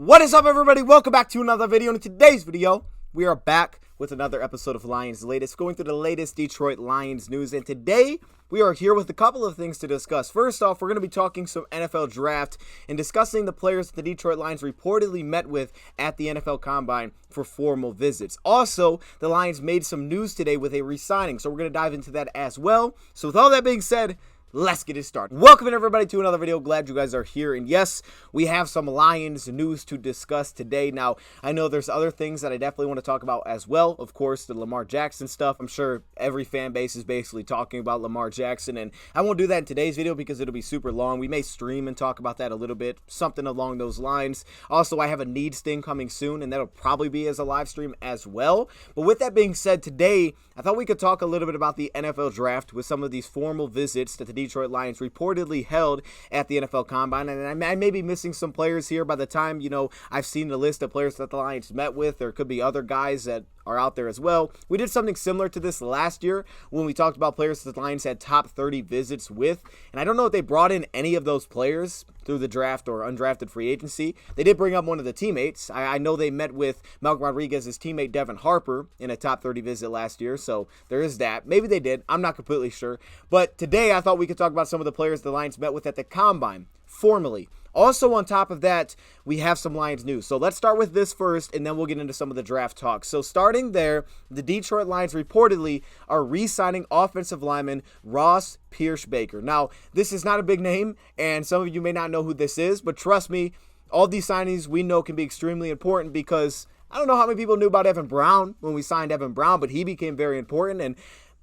What is up, everybody? Welcome back to another video. In today's video, we are back with another episode of Lions Latest, going through the latest Detroit Lions news. And today, we are here with a couple of things to discuss. First off, we're going to be talking some NFL draft and discussing the players that the Detroit Lions reportedly met with at the NFL Combine for formal visits. Also, the Lions made some news today with a re-signing, so we're going to dive into that as well. So with all that being said, let's get it started. Welcome everybody to another video. Glad you guys are here. And yes, we have some Lions news to discuss today. Now, I know there's other things that I definitely want to talk about as well. Of course, the Lamar Jackson stuff. I'm sure every fan base is basically talking about Lamar Jackson. And I won't do that in today's video because it'll be super long. We may stream and talk about that a little bit. Something along those lines. Also, I have a needs thing coming soon, and that'll probably be as a live stream as well. But with that being said, today, I thought we could talk a little bit about the NFL draft with some of these formal visits that the Detroit Lions reportedly held at the NFL Combine. And I may be missing some players here by the time, I've seen the list of players that the Lions met with. There could be other guys that are out there as well. We did something similar to this last year when we talked about players that the Lions had top 30 visits with. And I don't know if they brought in any of those players through the draft or undrafted free agency. They did bring up one of the teammates. I know they met with Malcolm Rodriguez's teammate Devin Harper in a top 30 visit last year, so there is that. Maybe they did. I'm not completely sure. But today I thought we could talk about some of the players the Lions met with at the Combine formally. Also, on top of that, we have some Lions news. So let's start with this first, and then we'll get into some of the draft talk. So starting there, the Detroit Lions reportedly are re-signing offensive lineman Ross Pierschbacher. Now, this is not a big name, and some of you may not know who this is, but trust me, all these signings we know can be extremely important because I don't know how many people knew about Evan Brown when we signed Evan Brown, but he became very important. And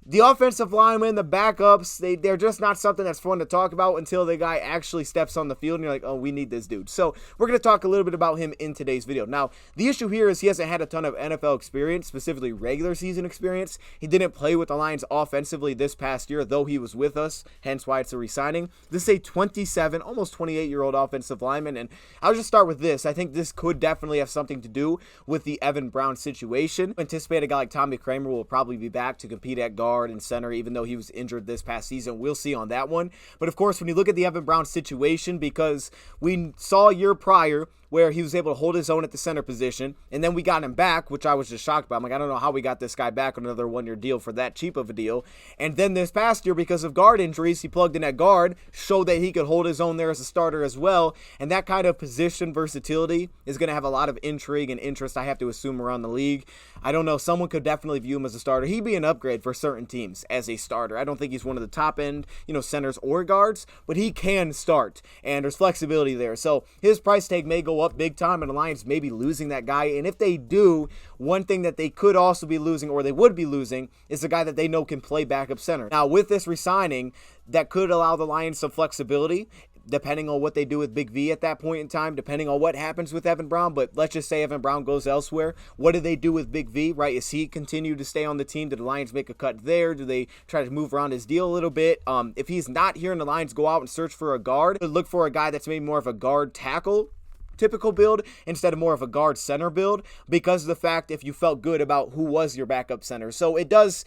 the offensive linemen, the backups, they're just not something that's fun to talk about until the guy actually steps on the field and you're like, oh, we need this dude. So we're going to talk a little bit about him in today's video. Now, the issue here is he hasn't had a ton of NFL experience, specifically regular season experience. He didn't play with the Lions offensively this past year, though he was with us, hence why it's a re-signing. This is a 27, almost 28-year-old offensive lineman, and I'll just start with this. I think this could definitely have something to do with the Evan Brown situation. I anticipate a guy like Tommy Kramer will probably be back to compete at guard and center, even though he was injured this past season. We'll see on that one. But of course, when you look at the Evan Brown situation, because we saw a year prior where he was able to hold his own at the center position, and then we got him back, which I was just shocked by. I'm like, I don't know how we got this guy back on another one-year deal for that cheap of a deal. And then this past year, because of guard injuries, he plugged in at guard, showed that he could hold his own there as a starter as well. And that kind of position versatility is going to have a lot of intrigue and interest, I have to assume, around the league. I don't know. Someone could definitely view him as a starter. He'd be an upgrade for certain teams as a starter. I don't think he's one of the top-end, centers or guards, but he can start, and there's flexibility there. So his price tag may go up big time, and the Lions may be losing that guy. And if they do, one thing that they could also be losing, or they would be losing, is a guy that they know can play backup center. Now, with this re-signing, that could allow the Lions some flexibility, depending on what they do with Big V at that point in time, depending on what happens with Evan Brown. But let's just say Evan Brown goes elsewhere. What do they do with Big V, right? Is he continue to stay on the team? Do the Lions make a cut there? Do they try to move around his deal a little bit? If he's not here and the Lions go out and search for a guard, look for a guy that's maybe more of a guard tackle typical build instead of more of a guard center build, because of the fact if you felt good about who was your backup center. So it does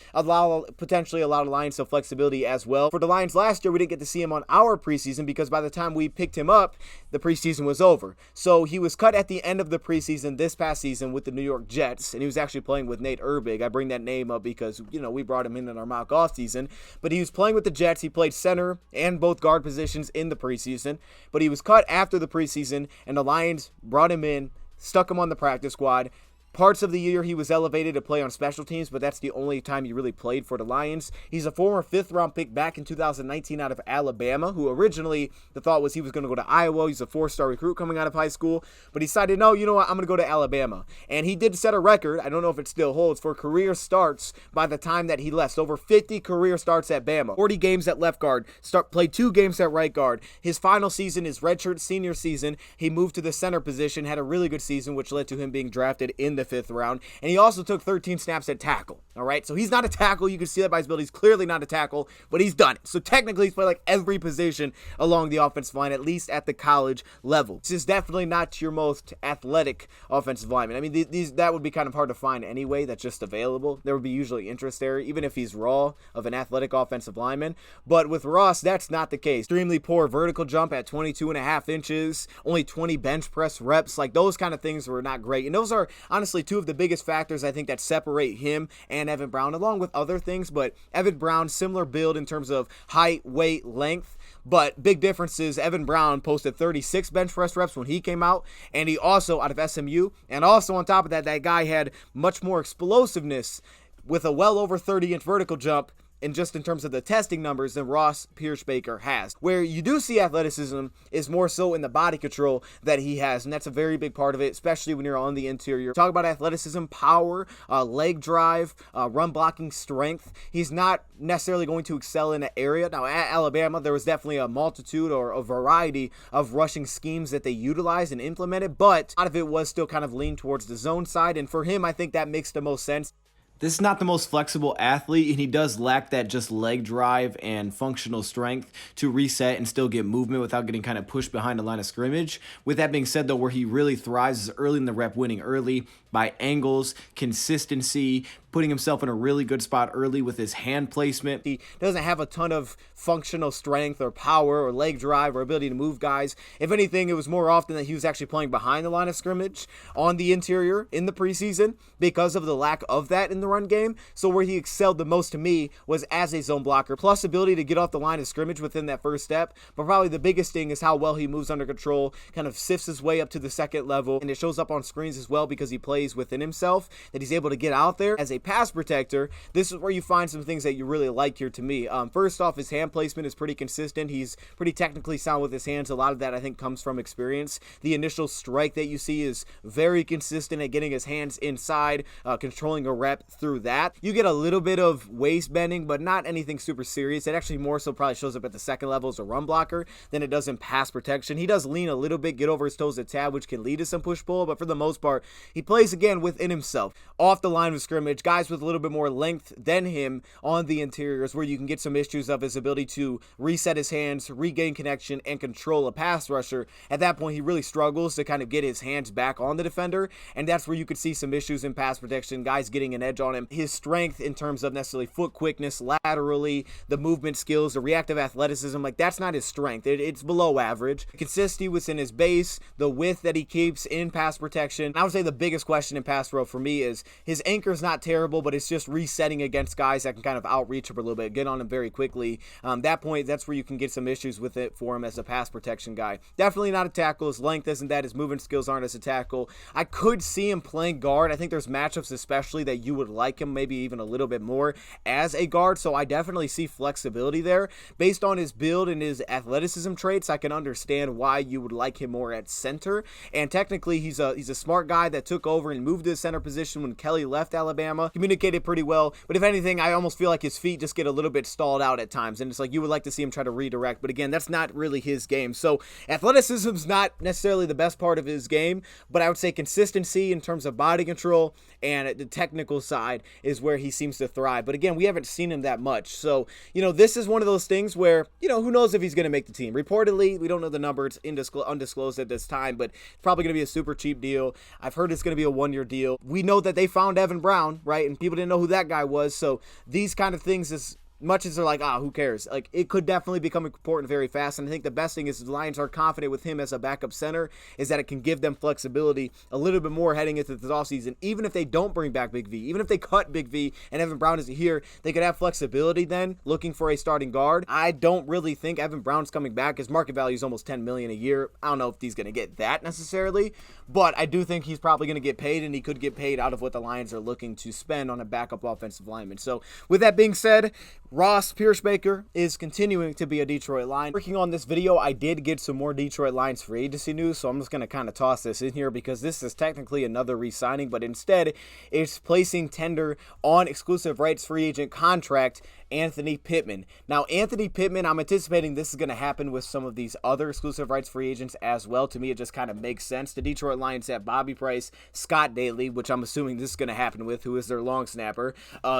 potentially allow the Lions some flexibility as well. For the Lions last year, we didn't get to see him on our preseason because by the time we picked him up, the preseason was over. So he was cut at the end of the preseason this past season with the New York Jets, and he was actually playing with Nate Erbig. I bring that name up because, we brought him in our mock off season, but he was playing with the Jets. He played center and both guard positions in the preseason, but he was cut after the preseason, and the Lions brought him in, stuck him on the practice squad. Parts of the year he was elevated to play on special teams, but that's the only time he really played for the Lions. He's a former 5th-round pick back in 2019 out of Alabama, who originally the thought was he was going to go to Iowa. He's a 4-star recruit coming out of high school, but he decided, no, you know what, I'm going to go to Alabama. And he did set a record, I don't know if it still holds, for career starts by the time that he left. Over 50 career starts at Bama, 40 games at left guard, played 2 games at right guard. His final season, his redshirt senior season, he moved to the center position, had a really good season, which led to him being drafted in the 5th round, and he also took 13 snaps at tackle. All right, so he's not a tackle. You can see that by his build. He's clearly not a tackle, but he's done it. So technically, he's played like every position along the offensive line, at least at the college level. This is definitely not your most athletic offensive lineman. I mean, that would be kind of hard to find anyway. That's just available. There would be usually interest there, even if he's raw, of an athletic offensive lineman. But with Ross, that's not the case. Extremely poor vertical jump at 22.5 inches, only 20 bench press reps. Like, those kind of things were not great. And those are honestly two of the biggest factors I think that separate him and Evan Brown, along with other things. But Evan Brown, similar build in terms of height, weight, length, but big difference is Evan Brown posted 36 bench press reps when he came out, and he also, out of SMU, and also on top of that, that guy had much more explosiveness with a well over 30-inch vertical jump, and just in terms of the testing numbers, than Ross Pierschbacher has. Where you do see athleticism is more so in the body control that he has, and that's a very big part of it, especially when you're on the interior. Talk about athleticism, power, leg drive, run blocking strength. He's not necessarily going to excel in that area. Now, at Alabama, there was definitely a multitude or a variety of rushing schemes that they utilized and implemented, but a lot of it was still kind of leaned towards the zone side, and for him, I think that makes the most sense. This is not the most flexible athlete, and he does lack that just leg drive and functional strength to reset and still get movement without getting kind of pushed behind the line of scrimmage. With that being said, though, where he really thrives is early in the rep, winning early by angles, consistency, putting himself in a really good spot early with his hand placement. He doesn't have a ton of functional strength or power or leg drive or ability to move guys. If anything, it was more often that he was actually playing behind the line of scrimmage on the interior in the preseason because of the lack of that in the run game. So where he excelled the most to me was as a zone blocker, plus ability to get off the line of scrimmage within that first step. But probably the biggest thing is how well he moves under control, kind of sifts his way up to the second level, and it shows up on screens as well because he plays within himself, that he's able to get out there as a pass protector. This is where you find some things that you really like here to me. First off, his hand placement is pretty consistent. He's pretty technically sound with his hands. A lot of that I think comes from experience. The initial strike that you see is very consistent at getting his hands inside, controlling a rep through that. You get a little bit of waist bending, but not anything super serious. It actually more so probably shows up at the second level as a run blocker than it does in pass protection. He does lean a little bit, get over his toes at tab, which can lead to some push-pull, but for the most part, he plays again within himself. Off the line of scrimmage, guys with a little bit more length than him on the interiors, where you can get some issues of his ability to reset his hands, regain connection, and control a pass rusher. At that point, he really struggles to kind of get his hands back on the defender, and that's where you could see some issues in pass protection, guys getting an edge on him. His strength in terms of necessarily foot quickness, laterally, the movement skills, the reactive athleticism, like that's not his strength. It's below average. Consistency within his base, the width that he keeps in pass protection. I would say the biggest question in pass pro for me is his anchor is not terrible, but it's just resetting against guys that can kind of outreach him a little bit, get on him very quickly. That point, that's where you can get some issues with it for him as a pass protection guy. Definitely not a tackle. His length isn't that. His movement skills aren't as a tackle. I could see him playing guard. I think there's matchups especially that you would like him maybe even a little bit more as a guard, so I definitely see flexibility there. Based on his build and his athleticism traits, I can understand why you would like him more at center. And technically, he's a smart guy that took over and moved to the center position when Kelly left Alabama. Communicated pretty well, but if anything, I almost feel like his feet just get a little bit stalled out at times, and it's like you would like to see him try to redirect, but again, that's not really his game. So athleticism's not necessarily the best part of his game, but I would say consistency in terms of body control and the technical side is where he seems to thrive. But again, we haven't seen him that much, so this is one of those things where who knows if he's going to make the team. Reportedly, we don't know the number, it's undisclosed at this time, but it's probably going to be a super cheap deal. I've heard it's going to be a one-year deal. We know that they found Evan Brown, right, and people didn't know who that guy was, so these kind of things is much as they're like, who cares? Like, it could definitely become important very fast. And I think the best thing is the Lions are confident with him as a backup center is that it can give them flexibility a little bit more heading into this offseason. Even if they don't bring back Big V, even if they cut Big V and Evan Brown isn't here, they could have flexibility then looking for a starting guard. I don't really think Evan Brown's coming back. His market value is almost $10 million a year. I don't know if he's going to get that necessarily, but I do think he's probably going to get paid, and he could get paid out of what the Lions are looking to spend on a backup offensive lineman. So with that being said, Ross Pierschbacher is continuing to be a Detroit Lion. Working on this video, I did get some more Detroit Lions free agency news, so I'm just going to kind of toss this in here because this is technically another re-signing, but instead it's placing tender on exclusive rights free agent contract Anthony Pittman. Now, Anthony Pittman, I'm anticipating this is going to happen with some of these other exclusive rights free agents as well. To me, it just kind of makes sense. The Detroit Lions have Bobby Price, Scott Daly, which I'm assuming this is going to happen with, who is their long snapper.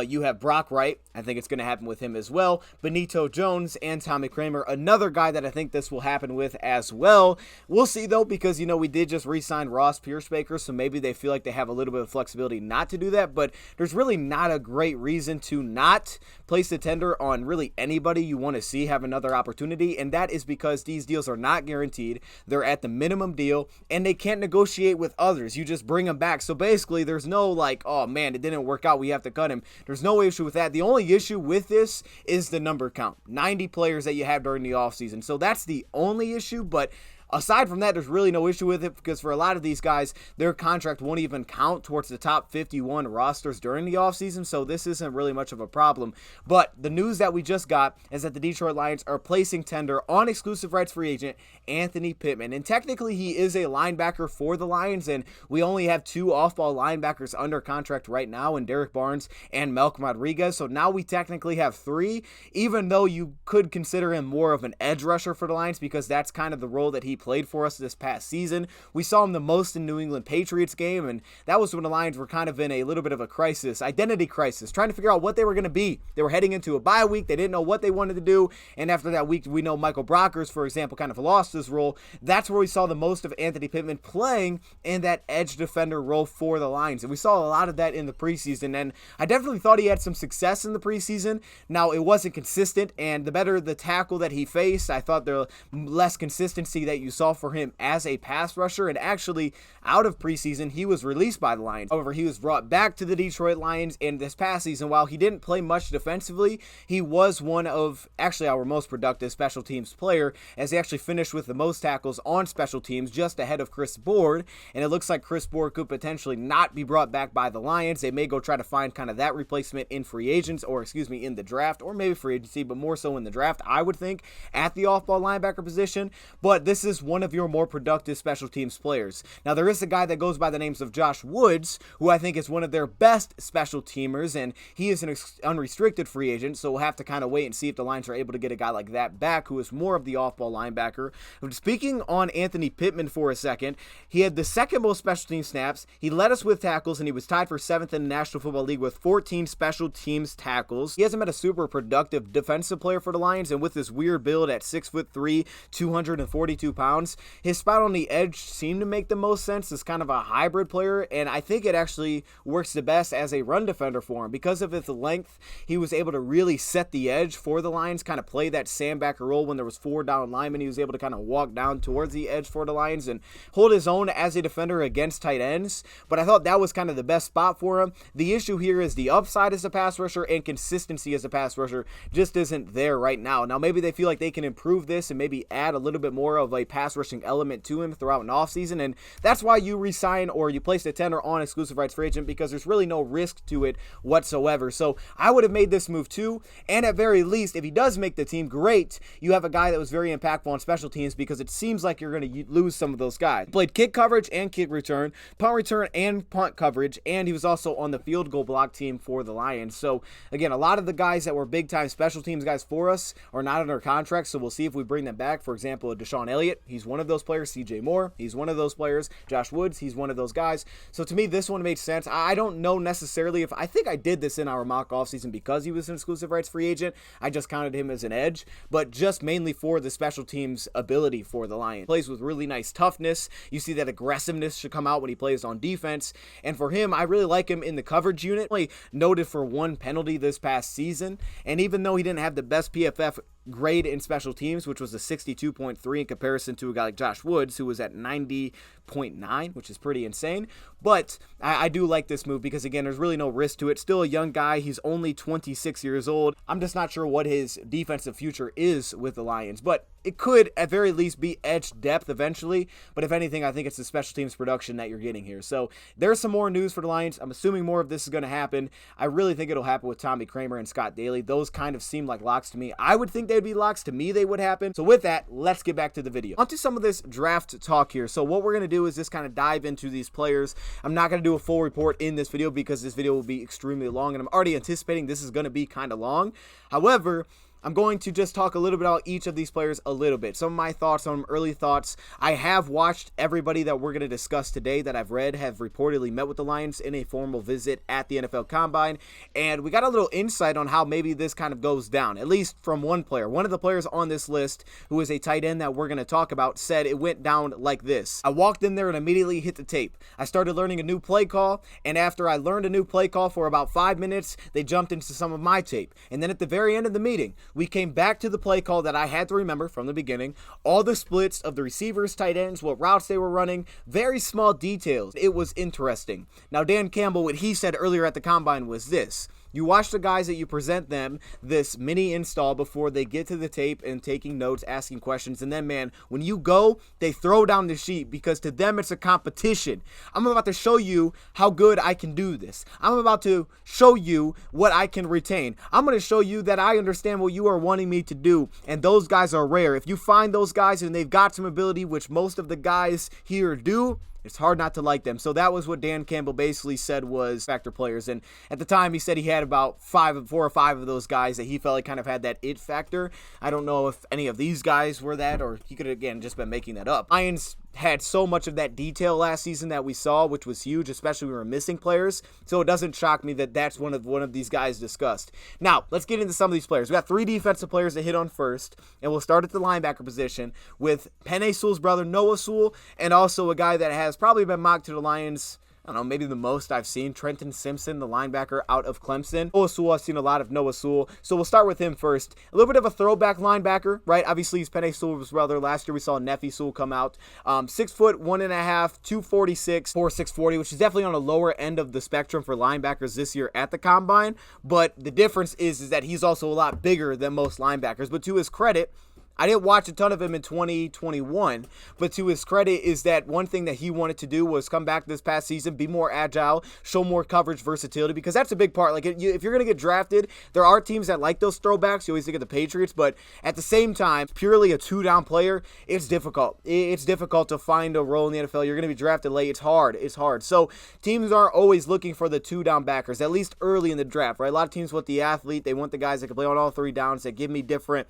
You have Brock Wright. I think it's going to happen with him as well. Benito Jones and Tommy Kramer, another guy that I think this will happen with as well. We'll see, though, because, we did just re-sign Ross Pierschbacher, so maybe they feel like they have a little bit of flexibility not to do that, but there's really not a great reason to not place the tender on really anybody you want to see have another opportunity, and that is because these deals are not guaranteed. They're at the minimum deal, and they can't negotiate with others. You just bring them back. So basically, there's no like, oh man, it didn't work out, we have to cut him. There's no issue with that. The only issue with this is the number count. 90 players that you have during the offseason. So that's the only issue, but aside from that, there's really no issue with it because for a lot of these guys, their contract won't even count towards the top 51 rosters during the offseason, so this isn't really much of a problem. But the news that we just got is that the Detroit Lions are placing tender on exclusive rights free agent Anthony Pittman. And technically, he is a linebacker for the Lions, and we only have two off-ball linebackers under contract right now in Derek Barnes and Malcolm Rodriguez. So now we technically have three, even though you could consider him more of an edge rusher for the Lions because that's kind of the role that he played for us this past season. We saw him the most in New England Patriots game, and that was when the Lions were kind of in a little bit of a crisis, identity crisis, trying to figure out what they were going to be. They were heading into a bye week. They didn't know what they wanted to do, and after that week, we know Michael Brockers, for example, kind of lost his role. That's where we saw the most of Anthony Pittman playing in that edge defender role for the Lions, and we saw a lot of that in the preseason, and I definitely thought he had some success in the preseason. Now, it wasn't consistent, and the better the tackle that he faced, I thought the less consistency that you saw for him as a pass rusher, and actually out of preseason he was released by the Lions. However, he was brought back to the Detroit Lions in this past season. While he didn't play much defensively, he was one of actually our most productive special teams player, as he actually finished with the most tackles on special teams, just ahead of Chris Board, and it looks like Chris Board could potentially not be brought back by the Lions. They may go try to find kind of that replacement in free agents, or in the draft, or maybe free agency, but more so in the draft, I would think, at the off-ball linebacker position. But this is one of your more productive special teams players. Now, there is a guy that goes by the names of Josh Woods, who I think is one of their best special teamers, and he is an unrestricted free agent, so we'll have to kind of wait and see if the Lions are able to get a guy like that back, who is more of the off-ball linebacker. Speaking on Anthony Pittman for a second, he had the second most special team snaps. He led us with tackles, and he was tied for 7th in the National Football League with 14 special teams tackles. He hasn't been a super productive defensive player for the Lions, and with this weird build at 6'3", 242 pounds, his spot on the edge seemed to make the most sense as kind of a hybrid player, and I think it actually works the best as a run defender for him. Because of his length, he was able to really set the edge for the Lions, kind of play that sandbacker role when there was 4 down linemen. He was able to kind of walk down towards the edge for the Lions and hold his own as a defender against tight ends, but I thought that was kind of the best spot for him. The issue here is the upside as a pass rusher and consistency as a pass rusher just isn't there right now. Now, maybe they feel like they can improve this and maybe add a little bit more of a pass rushing element to him throughout an offseason, and that's why you re-sign or you place a tender on exclusive rights free agent, because there's really no risk to it whatsoever. So I would have made this move too, and at very least, if he does make the team, great. You have a guy that was very impactful on special teams, because it seems like you're going to lose some of those guys. He played kick coverage and kick return, punt return and punt coverage, and he was also on the field goal block team for the Lions. So again, a lot of the guys that were big time special teams guys for us are not under contract, so we'll see if we bring them back. For example, Deshaun Elliott, he's one of those players. CJ Moore, he's one of those players. Josh Woods, he's one of those guys. So to me, this one made sense. I don't know necessarily if I think I did this in our mock offseason because he was an exclusive rights free agent. I just counted him as an edge, but just mainly for the special teams ability for the Lions. Plays with really nice toughness. You see that aggressiveness should come out when he plays on defense. And for him, I really like him in the coverage unit. Only noted for one penalty this past season, and even though he didn't have the best PFF grade in special teams, which was a 62.3 in comparison to a guy like Josh Woods, who was at 90.9, which is pretty insane. But I do like this move because, again, there's really no risk to it. Still a young guy. He's only 26 years old. I'm just not sure what his defensive future is with the Lions. But it could at very least be edge depth eventually, but if anything, I think it's the special teams production that you're getting here. So there's some more news for the Lions. I'm assuming more of this is going to happen. I really think it'll happen with Tommy Kramer and Scott Daly. Those kind of seem like locks to me. I would think they'd be locks. To me, they would happen. So with that, let's get back to the video. Onto some of this draft talk here. So what we're going to do is just kind of dive into these players. I'm not going to do a full report in this video because this video will be extremely long, and I'm already anticipating this is going to be kind of long. However, I'm going to just talk a little bit about each of these players a little bit. Some of my thoughts, some early thoughts. I have watched everybody that we're going to discuss today that I've read have reportedly met with the Lions in a formal visit at the NFL Combine, and we got a little insight on how maybe this kind of goes down, at least from one player. One of the players on this list, who is a tight end that we're going to talk about, said it went down like this. I walked in there and immediately hit the tape. I started learning a new play call, and after I learned a new play call for about 5 minutes, they jumped into some of my tape. And then at the very end of the meeting, we came back to the play call that I had to remember from the beginning, all the splits of the receivers, tight ends, what routes they were running, very small details. It was interesting. Now, Dan Campbell, what he said earlier at the Combine was this: you watch the guys that you present them this mini install before they get to the tape and taking notes, asking questions. And then, man, when you go, they throw down the sheet because to them it's a competition. I'm about to show you how good I can do this. I'm about to show you what I can retain. I'm going to show you that I understand what you are wanting me to do. And those guys are rare. If you find those guys and they've got some ability, which most of the guys here do, it's hard not to like them. So that was what Dan Campbell basically said was factor players. And at the time, he said he had about 4 or 5 of those guys that he felt like kind of had that it factor. I don't know if any of these guys were that, or he could have, again, just been making that up. Lions had so much of that detail last season that we saw, which was huge, especially when we were missing players. So it doesn't shock me that that's one of these guys discussed. Now, let's get into some of these players. We got 3 defensive players to hit on first, and we'll start at the linebacker position with Penei Sewell's brother, Noah Sewell, and also a guy that has probably been mocked to the Lions, I don't know, maybe the most I've seen, Trenton Simpson, the linebacker out of Clemson. Noah Sewell, I've seen a lot of Noah Sewell, so we'll start with him first. A little bit of a throwback linebacker, right? Obviously, he's Penei Sewell's brother. Last year, we saw Nephi Sewell come out. 6 foot, 1.5, 246, 640, which is definitely on the lower end of the spectrum for linebackers this year at the Combine. But the difference is that he's also a lot bigger than most linebackers. But to his credit, I didn't watch a ton of him in 2021, but to his credit is that one thing that he wanted to do was come back this past season, be more agile, show more coverage versatility, because that's a big part. Like, if you're going to get drafted, there are teams that like those throwbacks. You always think of the Patriots, but at the same time, purely a 2-down player, it's difficult. It's difficult to find a role in the NFL. You're going to be drafted late. It's hard. It's hard. So teams are always looking for the 2-down backers, at least early in the draft, right? A lot of teams want the athlete. They want the guys that can play on all 3 downs, that give me different,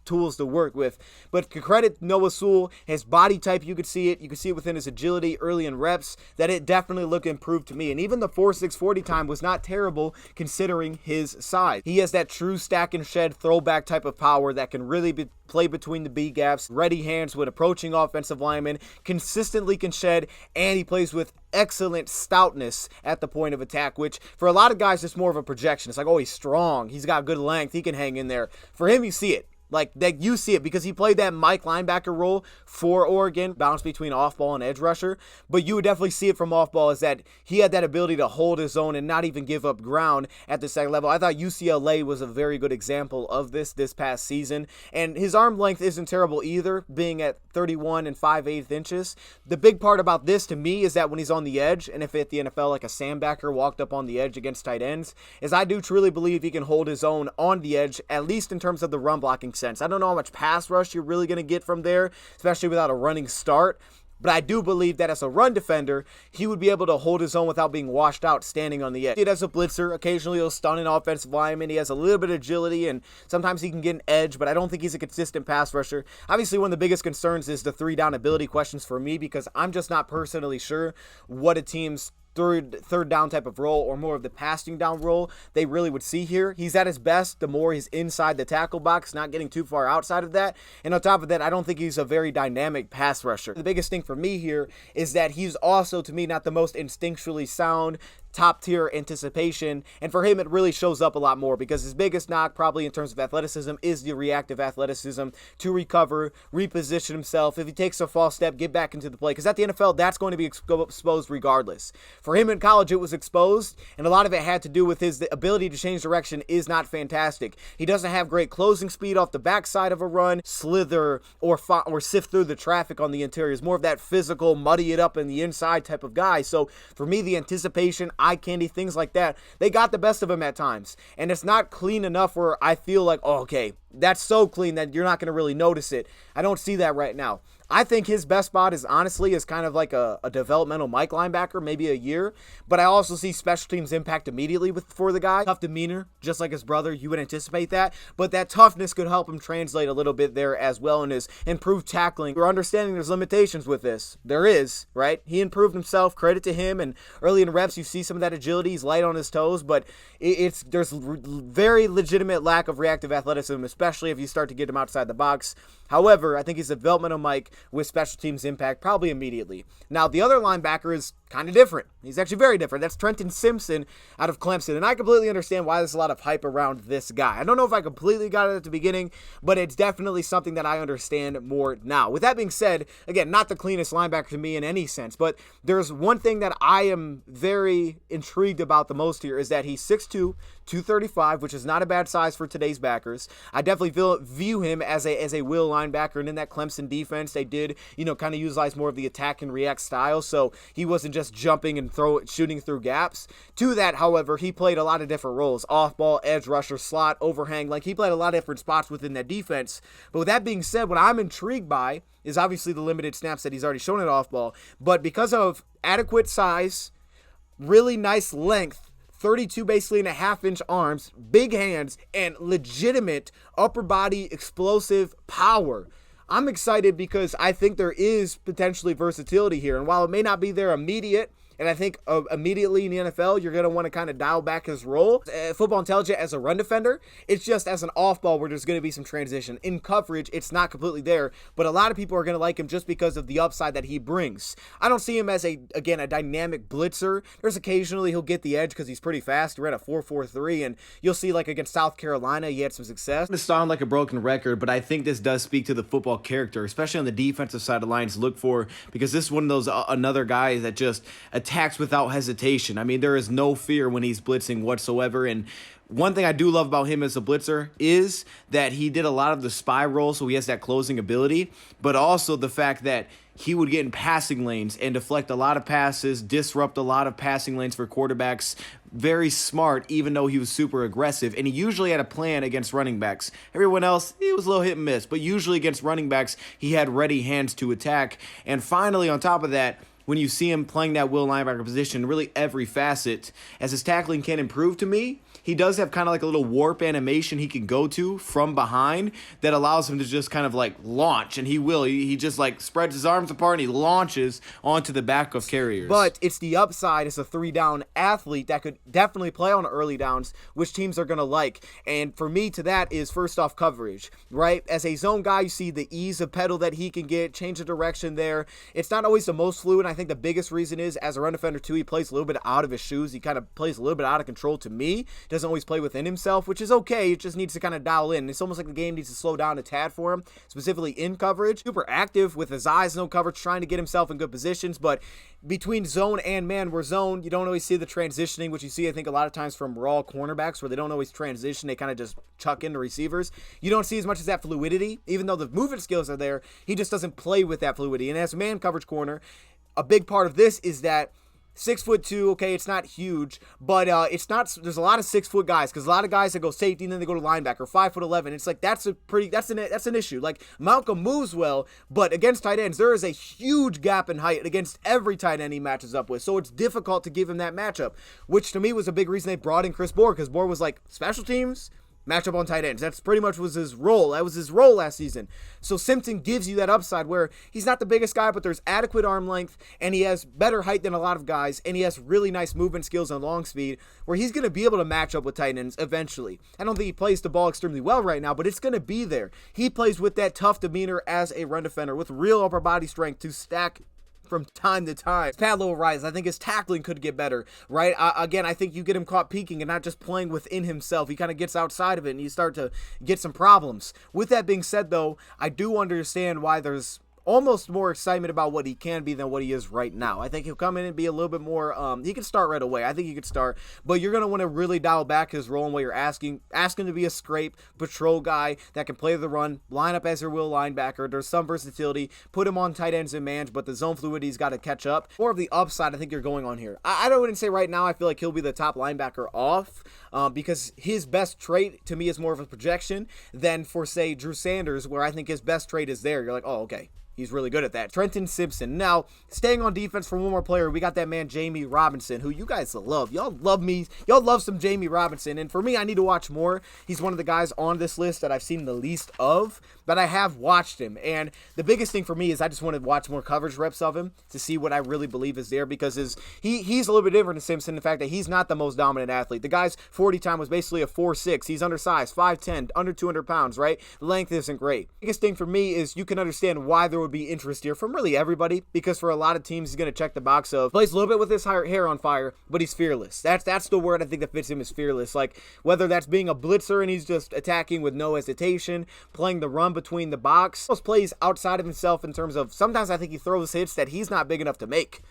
tools to work with. But to credit Noah Sewell, his body type, you could see it. You could see it within his agility early in reps, that it definitely looked improved to me. And even the 4.640 time was not terrible considering his size. He has that true stack and shed throwback type of power that can really play between the B gaps, ready hands when approaching offensive linemen, consistently can shed, and he plays with excellent stoutness at the point of attack, which for a lot of guys is more of a projection. It's like, oh, he's strong, he's got good length, he can hang in there. For him, you see it. Like, that you see it because he played that Mike linebacker role for Oregon, balance between off-ball and edge rusher. But you would definitely see it from off-ball is that he had that ability to hold his own and not even give up ground at the second level. I thought UCLA was a very good example of this past season. And his arm length isn't terrible either, being at 31 and 5/8 inches. The big part about this to me is that when he's on the edge, and if at the NFL like a Sam backer walked up on the edge against tight ends, is I do truly believe he can hold his own on the edge, at least in terms of the run blocking sense. I don't know how much pass rush you're really going to get from there, especially without a running start. But I do believe that as a run defender, he would be able to hold his own without being washed out standing on the edge. As a blitzer, occasionally he'll stun an offensive lineman. He has a little bit of agility, and sometimes he can get an edge, but I don't think he's a consistent pass rusher. Obviously, one of the biggest concerns is the 3-down ability questions for me, because I'm just not personally sure what a team's third down type of role, or more of the passing down role, they really would see here. He's at his best the more he's inside the tackle box, not getting too far outside of that. And on top of that, I don't think he's a very dynamic pass rusher. The biggest thing for me here is that he's also, to me, not the most instinctually sound top tier anticipation, and for him it really shows up a lot more because his biggest knock probably in terms of athleticism is the reactive athleticism to recover, reposition himself. If he takes a false step, get back into the play, because at the NFL that's going to be exposed regardless. For him in college it was exposed, and a lot of it had to do with his ability to change direction is not fantastic. He doesn't have great closing speed off the backside of a run, slither or sift through the traffic on the interior. He's more of that physical, muddy it up in the inside type of guy. So for me, the anticipation, eye candy, things like that, they got the best of him at times. And it's not clean enough where I feel like, oh, okay, that's so clean that you're not going to really notice it. I don't see that right now. I think his best spot is honestly kind of like a developmental Mike linebacker, maybe a year. But I also see special teams impact immediately for the guy. Tough demeanor, just like his brother. You would anticipate that. But that toughness could help him translate a little bit there as well in his improved tackling. We're understanding there's limitations with this. There is, right? He improved himself. Credit to him. And early in reps, you see some of that agility. He's light on his toes. But there's very legitimate lack of reactive athleticism, especially if you start to get him outside the box. However, I think he's a developmental Mike with special teams impact probably immediately. Now, the other linebacker is kind of different. He's actually very different. That's Trenton Simpson out of Clemson. And I completely understand why there's a lot of hype around this guy. I don't know if I completely got it at the beginning, but it's definitely something that I understand more now. With that being said, again, not the cleanest linebacker to me in any sense, but there's one thing that I am very intrigued about the most here is that he's 6'2", 235, which is not a bad size for today's backers. I definitely view him as a will linebacker, and in that Clemson defense, they did, kind of utilize more of the attack and react style, so he wasn't just jumping and shooting through gaps. To that, however, he played a lot of different roles: off ball, edge rusher, slot, overhang. Like, he played a lot of different spots within that defense. But with that being said, what I'm intrigued by is obviously the limited snaps that he's already shown at off ball, but because of adequate size, really nice length, 32 basically and a half-inch arms, big hands, and legitimate upper body explosive power, I'm excited because I think there is potentially versatility here. And while it may not be there immediate, and I think immediately in the NFL, you're going to want to kind of dial back his role. Football Intelligence as a run defender, it's just as an off ball where there's going to be some transition. In coverage, it's not completely there, but a lot of people are going to like him just because of the upside that he brings. I don't see him as a dynamic blitzer. There's occasionally he'll get the edge because he's pretty fast. He ran a 4.43, and you'll see like against South Carolina, he had some success. It sound like a broken record, but I think this does speak to the football character, especially on the defensive side of the line to look for, because this is one of those another guys that just attacks without hesitation. I mean, there is no fear when he's blitzing whatsoever. And one thing I do love about him as a blitzer is that he did a lot of the spy roll, so he has that closing ability, but also the fact that he would get in passing lanes and deflect a lot of passes, disrupt a lot of passing lanes for quarterbacks. Very smart, even though he was super aggressive. And he usually had a plan against running backs. Everyone else, he was a little hit and miss. But usually against running backs, he had ready hands to attack. And finally, on top of that, when you see him playing that will linebacker position, really every facet, as his tackling can improve to me, he does have kind of like a little warp animation he can go to from behind that allows him to just kind of like launch, and he just like spreads his arms apart and he launches onto the back of carriers. But it's the upside as a 3-down athlete that could definitely play on early downs, which teams are going to like. And for me, to that is first off coverage, right? As a zone guy, you see the ease of pedal that he can get, change the direction there. It's not always the most fluid. I think the biggest reason is as a run defender too, he plays a little bit out of his shoes. He kind of plays a little bit out of control to me. Doesn't always play within himself, which is okay. It just needs to kind of dial in. It's almost like the game needs to slow down a tad for him, specifically in coverage. Super active with his eyes, no coverage, trying to get himself in good positions, but between zone and man, where zone, you don't always see the transitioning, which you see, I think, a lot of times from raw cornerbacks where they don't always transition. They kind of just chuck into receivers. You don't see as much as that fluidity. Even though the movement skills are there, he just doesn't play with that fluidity. And as a man coverage corner, a big part of this is that 6'2", okay, it's not huge, but it's not. There's a lot of 6-foot guys, because a lot of guys that go safety and then they go to linebacker, 5'11". It's like that's an issue. Like, Malcolm moves well, but against tight ends there is a huge gap in height against every tight end he matches up with. So it's difficult to give him that matchup, which to me was a big reason they brought in Chris Bohr, because Bohr was like special teams, matchup on tight ends. That's pretty much was his role. That was his role last season. So Simpson gives you that upside where he's not the biggest guy, but there's adequate arm length, and he has better height than a lot of guys, and he has really nice movement skills and long speed, where he's going to be able to match up with tight ends eventually. I don't think he plays the ball extremely well right now, but it's going to be there. He plays with that tough demeanor as a run defender with real upper body strength to stack from time to time. His pad level rise. I think his tackling could get better, right? Again, I think you get him caught peeking and not just playing within himself. He kind of gets outside of it and you start to get some problems. With that being said, though, I do understand why there's almost more excitement about what he can be than what he is right now. I think he'll come in and be a little bit more, he can start right away. I think he could start, but you're going to want to really dial back his role in what you're asking. Ask him to be a scrape, patrol guy that can play the run, line up as your will linebacker. There's some versatility. Put him on tight ends and man, but the zone fluidity's got to catch up. More of the upside I think you're going on here. I wouldn't say right now I feel like he'll be the top linebacker off, because his best trait to me is more of a projection than for, say, Drew Sanders, where I think his best trait is there. You're like, oh, okay. He's really good at that. Trenton Simpson. Now, staying on defense for one more player, we got that man Jamie Robinson, who you guys love. Y'all love me. Y'all love some Jamie Robinson. And for me, I need to watch more. He's one of the guys on this list that I've seen the least of, but I have watched him. And the biggest thing for me is I just want to watch more coverage reps of him to see what I really believe is there, because he's a little bit different than Simpson in the fact that he's not the most dominant athlete. The guy's 40 time was basically a 4.6. He's undersized, 5'10", under 200 pounds, right? Length isn't great. The biggest thing for me is you can understand why there would be interest here from really everybody, because for a lot of teams he's going to check the box of plays a little bit with his hair on fire, but he's fearless. That's the word I think that fits him, is fearless. Like, whether that's being a blitzer and he's just attacking with no hesitation, playing the run between the box, those plays outside of himself in terms of sometimes I think he throws hits that he's not big enough to make,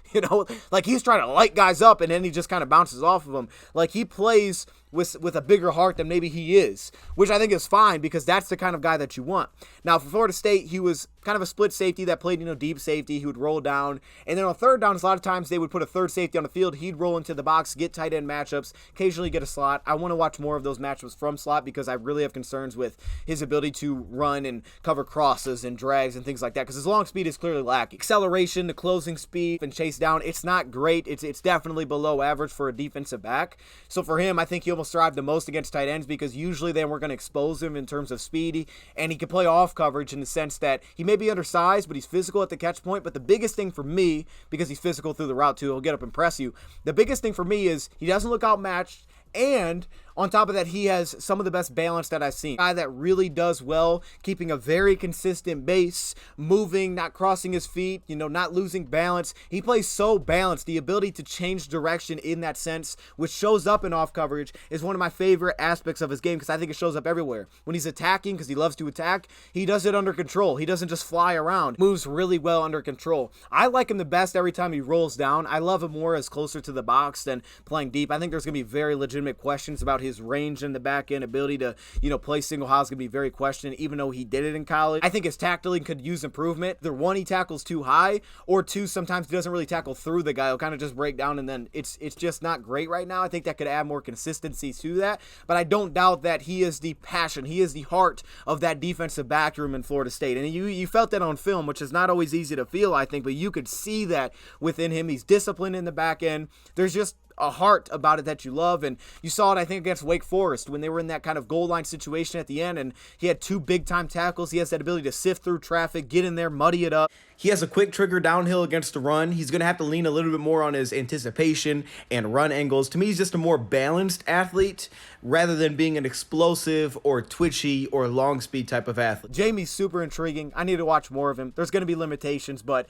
like he's trying to light guys up and then he just kind of bounces off of them. Like, he plays with a bigger heart than maybe he is, which I think is fine, because that's the kind of guy that you want. Now, for Florida State, he was kind of a split safety that played, deep safety. He would roll down, and then on third downs, a lot of times they would put a third safety on the field. He'd roll into the box, get tight end matchups, occasionally get a slot. I want to watch more of those matchups from slot, because I really have concerns with his ability to run and cover crosses and drags and things like that, because his long speed is clearly lacking. Acceleration, the closing speed, and chase down, it's not great. It's definitely below average for a defensive back. So for him, I think he almost thrive the most against tight ends, because usually then we're going to expose him in terms of speed, and he can play off coverage in the sense that he may be undersized, but he's physical at the catch point. But the biggest thing for me, because he's physical through the route too, he'll get up and press you. The biggest thing for me is he doesn't look outmatched, and on top of that, he has some of the best balance that I've seen. A guy that really does well, keeping a very consistent base, moving, not crossing his feet, not losing balance. He plays so balanced. The ability to change direction in that sense, which shows up in off coverage, is one of my favorite aspects of his game, because I think it shows up everywhere. When he's attacking, because he loves to attack, he does it under control. He doesn't just fly around. Moves really well under control. I like him the best every time he rolls down. I love him more as closer to the box than playing deep. I think there's going to be very legitimate questions about his range in the back end, ability to, play single high is going to be very questioned, even though he did it in college. I think his tackling could use improvement. Either one, he tackles too high, or two, sometimes he doesn't really tackle through the guy. He'll kind of just break down, and then it's just not great right now. I think that could add more consistency to that, but I don't doubt that he is the passion. He is the heart of that defensive back room in Florida State, and you felt that on film, which is not always easy to feel, I think, but you could see that within him. He's disciplined in the back end. There's just a heart about it that you love, and you saw it, I think, against Wake Forest when they were in that kind of goal line situation at the end, and he had two big time tackles. He has that ability to sift through traffic, get in there, muddy it up. He has a quick trigger downhill against the run. He's going to have to lean a little bit more on his anticipation and run angles. To me, he's just a more balanced athlete rather than being an explosive or twitchy or long speed type of athlete. Jamie's super intriguing. I need to watch more of him. There's going to be limitations, but,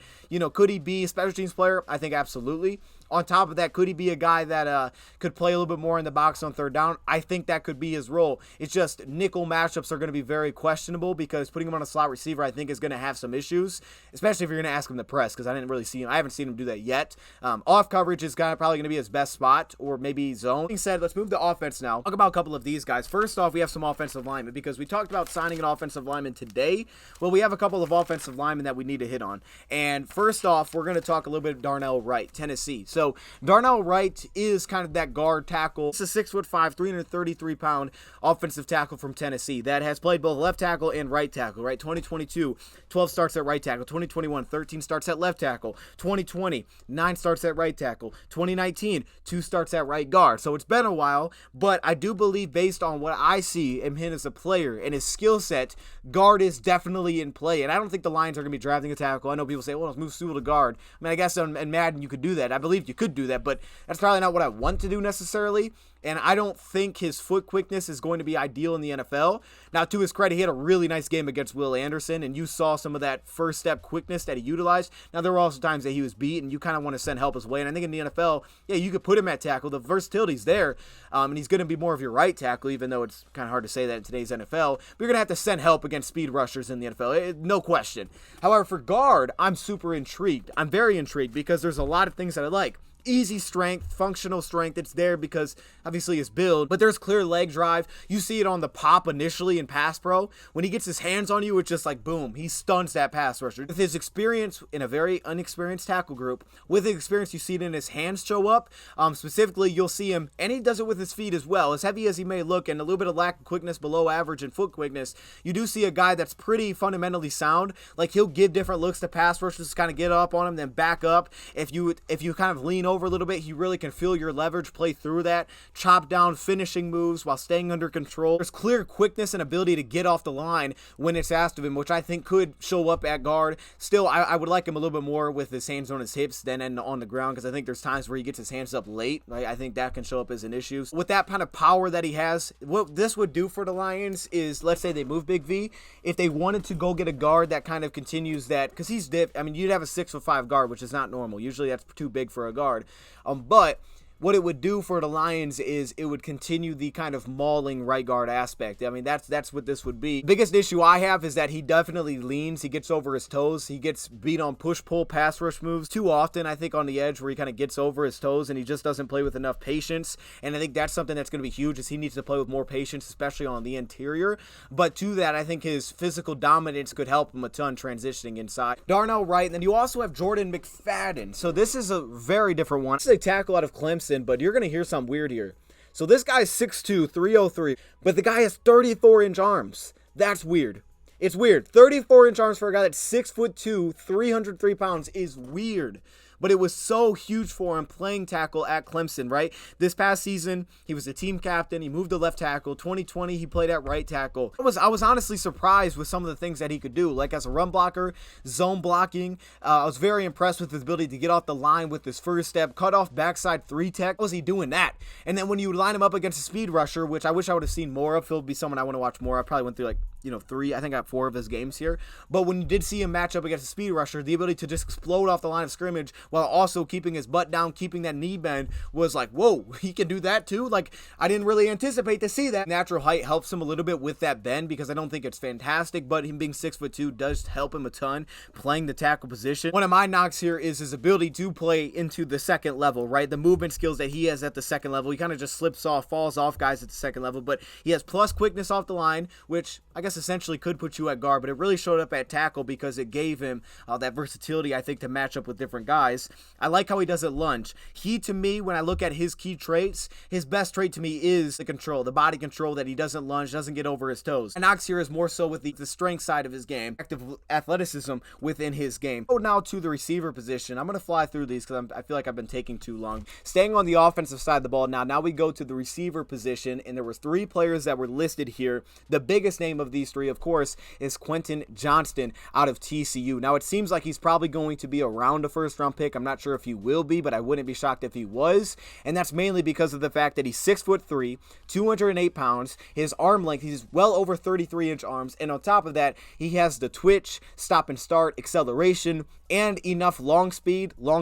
could he be a special teams player? I think absolutely. On top of that, could he be a guy that could play a little bit more in the box on third down? I think that could be his role. It's just nickel matchups are going to be very questionable, because putting him on a slot receiver, I think, is going to have some issues, especially if you're going to ask him to press, because I didn't really see him. I haven't seen him do that yet. Off coverage is probably going to be his best spot, or maybe zone. Being said, let's move to offense now. Talk about a couple of these guys. First off, we have some offensive linemen, because we talked about signing an offensive lineman today. Well, we have a couple of offensive linemen that we need to hit on. And first off, we're going to talk a little bit of Darnell Wright, Tennessee. So Darnell Wright is kind of that guard tackle. It's a 6'5", 333-pound offensive tackle from Tennessee that has played both left tackle and right tackle, right? 2022, 12 starts at right tackle. 2021, 13 starts at left tackle. 2020, 9 starts at right tackle. 2019, 2 starts at right guard. So it's been a while, but I do believe, based on what I see in him as a player and his skill set, guard is definitely in play. And I don't think the Lions are going to be drafting a tackle. I know people say, well, let's move Sewell to guard. I mean, I guess in Madden you could do that. I believe you could do that, but that's probably not what I want to do necessarily. And I don't think his foot quickness is going to be ideal in the NFL. Now, to his credit, he had a really nice game against Will Anderson, and you saw some of that first step quickness quickness that he utilized. Now, there were also times that he was beat, and you kind of want to send help his way. And I think in the NFL, yeah, you could put him at tackle. The versatility's there, and he's going to be more of your right tackle, even though it's kind of hard to say that in today's NFL. But you're going to have to send help against speed rushers in the NFL, no question. However, for guard, I'm super intrigued. I'm very intrigued because there's a lot of things that I like. Easy strength, functional strength, it's there because obviously his build, but there's clear leg drive. You see it on the pop initially in pass pro. When he gets his hands on you, it's just like boom, he stuns that pass rusher. With his experience in a very unexperienced tackle group, with his experience, you see it in his hands show up. Specifically, you'll see him, and he does it with his feet as well. As heavy as he may look and a little bit of lack of quickness below average in foot quickness, you do see a guy that's pretty fundamentally sound. Like, he'll give different looks to pass rushers to kind of get up on him, then back up. If you kind of lean over a little bit, he really can feel your leverage, play through that, chop down finishing moves while staying under control. There's clear quickness and ability to get off the line when it's asked of him, which I think could show up at guard. Still, I would like him a little bit more with his hands on his hips than on the ground, because I think there's times where he gets his hands up late. Right? I think that can show up as an issue. With that kind of power that he has, what this would do for the Lions is, let's say they move Big V, if they wanted to go get a guard that kind of continues that, because he's I mean, you'd have a 6'5" guard, which is not normal. Usually that's too big for a guard. But what it would do for the Lions is it would continue the kind of mauling right guard aspect. I mean, that's what this would be. Biggest issue I have is that he definitely leans. He gets over his toes. He gets beat on push-pull pass rush moves too often, I think, on the edge, where he kind of gets over his toes and he just doesn't play with enough patience. And I think that's something that's going to be huge, is he needs to play with more patience, especially on the interior. But to that, I think his physical dominance could help him a ton transitioning inside. Darnell Wright, and then you also have Jordan McFadden. So this is a very different one. This is a tackle out of Clemson, but you're going to hear something weird here. So this guy's 6'2", 303, but the guy has 34-inch arms. That's weird. It's weird. 34-inch arms for a guy that's 6'2", 303 pounds is weird. But it was so huge for him playing tackle at Clemson, right? This past season, he was the team captain. He moved to left tackle. 2020, he played at right tackle. I was honestly surprised with some of the things that he could do. Like, as a run blocker, zone blocking. I was very impressed with his ability to get off the line with his first step, cut off backside 3-tech. How was he doing that? And then when you line him up against a speed rusher, which I wish I would have seen more of, he'll be someone I want to watch more. I probably went through, like, 3, I think I got 4 of his games here. But when you did see him match up against a speed rusher, the ability to just explode off the line of scrimmage while also keeping his butt down, keeping that knee bend, was like, whoa, he can do that too? Like, I didn't really anticipate to see that. Natural height helps him a little bit with that bend, because I don't think it's fantastic, but him being 6'2" does help him a ton playing the tackle position. One of my knocks here is his ability to play into the second level, right? The movement skills that he has at the second level. He kind of just slips off, falls off guys at the second level, but he has plus quickness off the line, which I guess essentially could put you at guard, but it really showed up at tackle because it gave him that versatility, I think, to match up with different guys. I like how he does at lunge. He, to me, when I look at his key traits, his best trait to me is the control, the body control, that he doesn't lunge, doesn't get over his toes. And Knox here is more so with the strength side of his game, active athleticism within his game. Go now to the receiver position. I'm going to fly through these because I feel like I've been taking too long. Staying on the offensive side of the ball now we go to the receiver position, and there was 3 players that were listed here. The biggest name of these 3, of course, is Quentin Johnston out of TCU. Now, it seems like he's probably going to be around a first-round pick. I'm not sure if he will be, but I wouldn't be shocked if he was. And that's mainly because of the fact that he's 6'3", 208 pounds. His arm length, he's well over 33-inch arms. And on top of that, he has the twitch, stop and start, acceleration, and enough long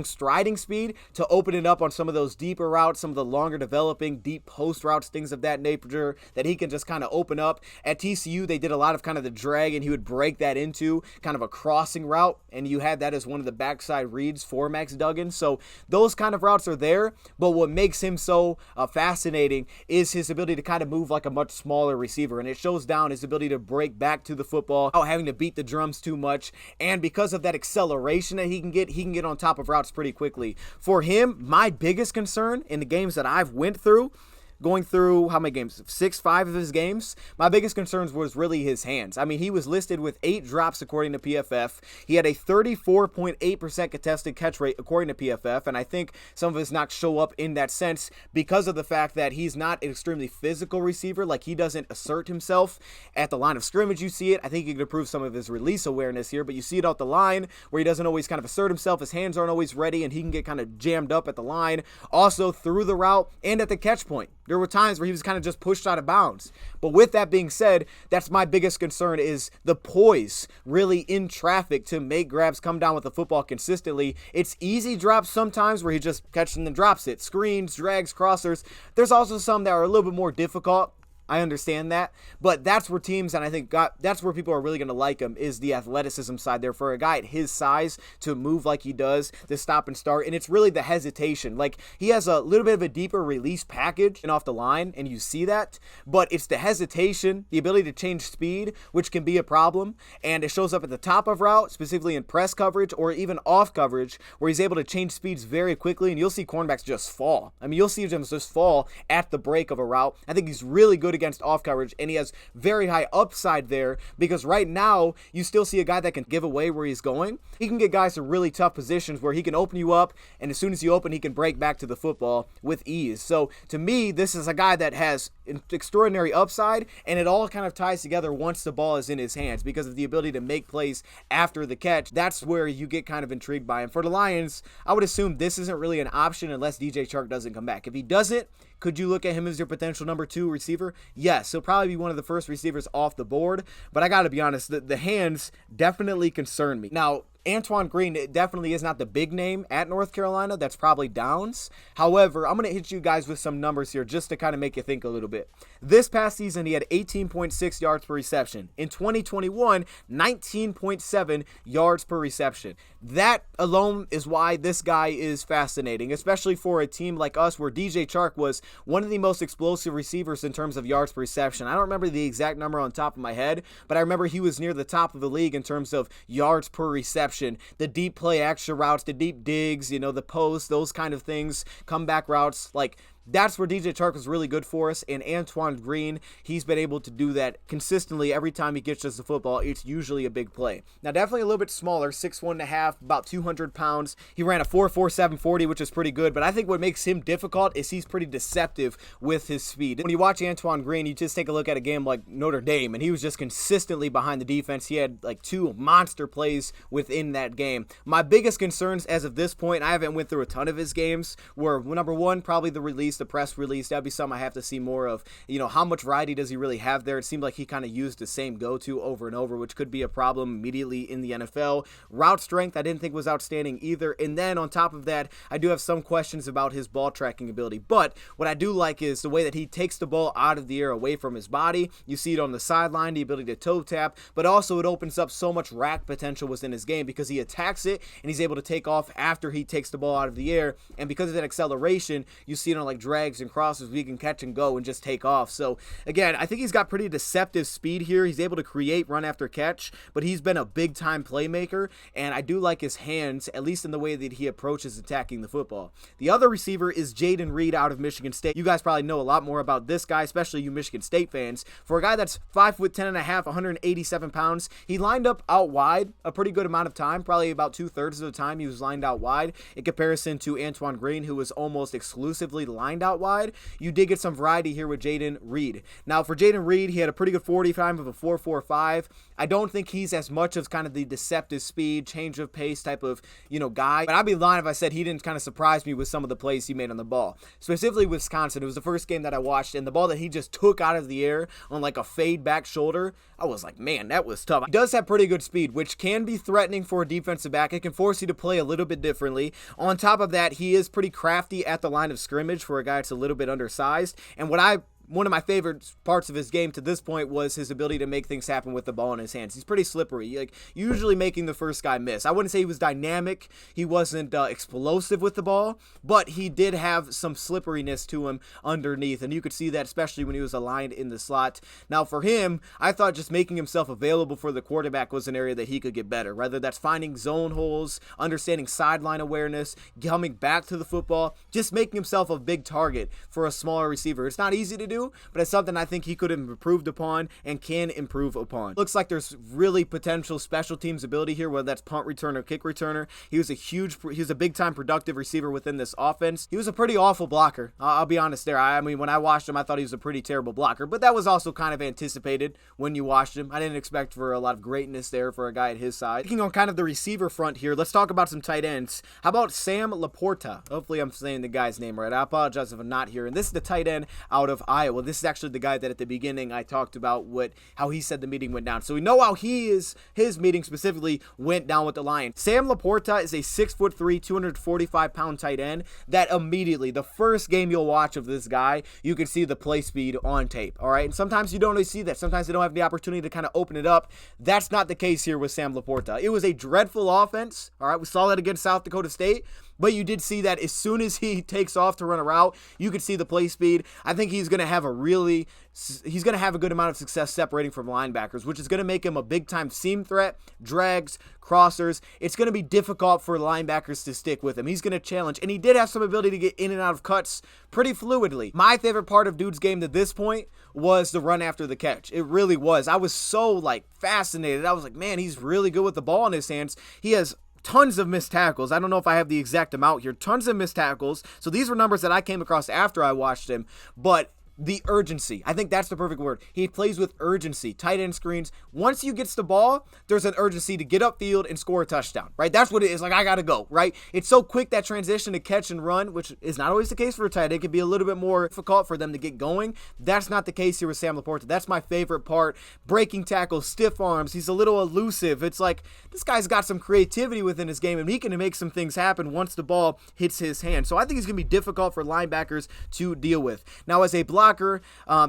striding speed to open it up on some of those deeper routes, some of the longer developing deep post routes, things of that nature, that he can just kind of open up. At TCU, they did a lot of kind of the drag, and he would break that into kind of a crossing route, and you had that as one of the backside reads for Max Duggan. So those kind of routes are there, but what makes him so fascinating is his ability to kind of move like a much smaller receiver, and it shows down his ability to break back to the football without having to beat the drums too much. And because of that acceleration that he can get on top of routes pretty quickly. For him, my biggest concern in the games that I've went through, going through how many games? 5 of his games. My biggest concerns was really his hands. I mean, he was listed with 8 drops according to PFF. He had a 34.8% contested catch rate according to PFF, and I think some of his knocks show up in that sense because of the fact that he's not an extremely physical receiver. Like, he doesn't assert himself at the line of scrimmage. You see it. I think he could improve some of his release awareness here, but you see it out the line where he doesn't always kind of assert himself. His hands aren't always ready, and he can get kind of jammed up at the line. Also through the route and at the catch point. There were times where he was kind of just pushed out of bounds. But with that being said, that's my biggest concern is the poise really in traffic to make grabs, come down with the football consistently. It's easy drops sometimes where he just catches and then drops it. Screens, drags, crossers. There's also some that are a little bit more difficult. I understand that, but that's where teams, and I think that's where people are really going to like him, is the athleticism side there for a guy at his size to move like he does, to stop and start, and it's really the hesitation. Like, he has a little bit of a deeper release package and off the line, and you see that, but it's the hesitation, the ability to change speed, which can be a problem, and it shows up at the top of route, specifically in press coverage or even off coverage, where he's able to change speeds very quickly, and you'll see cornerbacks just fall. I mean, you'll see them just fall at the break of a route. I think he's really good against off coverage, and he has very high upside there because right now you still see a guy that can give away where he's going. He can get guys to really tough positions where he can open you up, and as soon as you open, he can break back to the football with ease. So to me, this is a guy that has extraordinary upside, and it all kind of ties together once the ball is in his hands because of the ability to make plays after the catch. That's where you get kind of intrigued by him. For the Lions, I would assume this isn't really an option unless DJ Chark doesn't come back. If he doesn't, could you look at him as your potential number 2 receiver? Yes, he'll probably be one of the first receivers off the board, but I got to be honest, the hands definitely concern me. Now, Antoine Green definitely is not the big name at North Carolina. That's probably Downs. However, I'm going to hit you guys with some numbers here just to kind of make you think a little bit. This past season, he had 18.6 yards per reception. In 2021, 19.7 yards per reception. That alone is why this guy is fascinating, especially for a team like us where DJ Chark was one of the most explosive receivers in terms of yards per reception. I don't remember the exact number on top of my head, but I remember he was near the top of the league in terms of yards per reception. The deep play action routes, the deep digs, the post, those kind of things, comeback routes, like that's where DJ Chark was really good for us, and Antoine Green, he's been able to do that consistently every time he gets us the football. It's usually a big play. Now, definitely a little bit smaller, 6'1.5", about 200 pounds. He ran a 4.47 40, which is pretty good, but I think what makes him difficult is he's pretty deceptive with his speed. When you watch Antoine Green, you just take a look at a game like Notre Dame, and he was just consistently behind the defense. He had like 2 monster plays within that game. My biggest concerns as of this point, I haven't went through a ton of his games, were number 1, probably the release, the press release. That'd be something I have to see more of. How much variety does he really have there? It seemed like he kind of used the same go-to over and over, which could be a problem immediately in the NFL. Route strength, I didn't think was outstanding either. And then on top of that, I do have some questions about his ball tracking ability. But what I do like is the way that he takes the ball out of the air away from his body. You see it on the sideline, the ability to toe tap, but also it opens up so much rack potential within his game because he attacks it and he's able to take off after he takes the ball out of the air. And because of that acceleration, you see it on like drags and crosses, we can catch and go and just take off. So again, I think he's got pretty deceptive speed here. He's able to create run after catch, but he's been a big time playmaker, and I do like his hands, at least in the way that he approaches attacking the football. The other receiver is Jaden Reed out of Michigan State. You guys probably know a lot more about this guy, especially you Michigan State fans. For a guy that's 5'10.5", 187 pounds, he lined up out wide a pretty good amount of time, probably about 2/3 of the time he was lined out wide, in comparison to Antoine Green, who was almost exclusively lined out wide. You did get some variety here with Jaden Reed. Now, for Jaden Reed, he had a pretty good 40 time of a 4.45. I don't think he's as much of kind of the deceptive speed, change of pace type of, guy. But I'd be lying if I said he didn't kind of surprise me with some of the plays he made on the ball. Specifically Wisconsin, it was the first game that I watched, and the ball that he just took out of the air on like a fade back shoulder, I was like, man, that was tough. He does have pretty good speed, which can be threatening for a defensive back. It can force you to play a little bit differently. On top of that, he is pretty crafty at the line of scrimmage for a guy that's a little bit undersized. And one of my favorite parts of his game to this point was his ability to make things happen with the ball in his hands. He's pretty slippery, like usually making the first guy miss. I wouldn't say he was dynamic. He wasn't explosive with the ball, but he did have some slipperiness to him underneath, and you could see that especially when he was aligned in the slot. Now for him, I thought just making himself available for the quarterback was an area that he could get better, whether that's finding zone holes, understanding sideline awareness, coming back to the football, just making himself a big target for a smaller receiver. It's not easy to do, to, but it's something I think he could have improved upon and can improve upon. Looks like there's really potential special teams ability here, whether that's punt returner, kick returner. He was a big time productive receiver within this offense. He was a pretty awful blocker. I'll be honest there. I mean, when I watched him, I thought he was a pretty terrible blocker, but that was also kind of anticipated when you watched him. I didn't expect for a lot of greatness there for a guy at his side. Speaking on kind of the receiver front here, let's talk about some tight ends. How about Sam Laporta? Hopefully I'm saying the guy's name right. I apologize if I'm not here. And this is the tight end out of Iowa. This is actually the guy that at the beginning I talked about how he said the meeting went down. So we know how his meeting specifically went down with the Lions. Sam Laporta is a 6'3", 245-pound tight end that immediately, the first game you'll watch of this guy, you can see the play speed on tape, all right? And sometimes you don't always see that. Sometimes they don't have the opportunity to kind of open it up. That's not the case here with Sam Laporta. It was a dreadful offense, all right? We saw that against South Dakota State. But you did see that as soon as he takes off to run a route, you could see the play speed. I think he's going to have a good amount of success separating from linebackers, which is going to make him a big-time seam threat, drags, crossers. It's going to be difficult for linebackers to stick with him. He's going to challenge, and he did have some ability to get in and out of cuts pretty fluidly. My favorite part of Dude's game to this point was the run after the catch. It really was. I was so, fascinated. I was like, man, he's really good with the ball in his hands. He has tons of missed tackles. I don't know if I have the exact amount here. Tons of missed tackles. So these were numbers that I came across after I watched him. But the urgency, I think that's the perfect word. He plays with urgency. Tight end screens. Once you gets the ball, there's an urgency to get upfield and score a touchdown, right? That's what it is. I got to go, right? It's so quick, that transition to catch and run, which is not always the case for a tight end. It can be a little bit more difficult for them to get going. That's not the case here with Sam Laporta. That's my favorite part. Breaking tackles, stiff arms. He's a little elusive. It's like this guy's got some creativity within his game, and he can make some things happen once the ball hits his hand. So I think he's going to be difficult for linebackers to deal with. Now, as a blocker,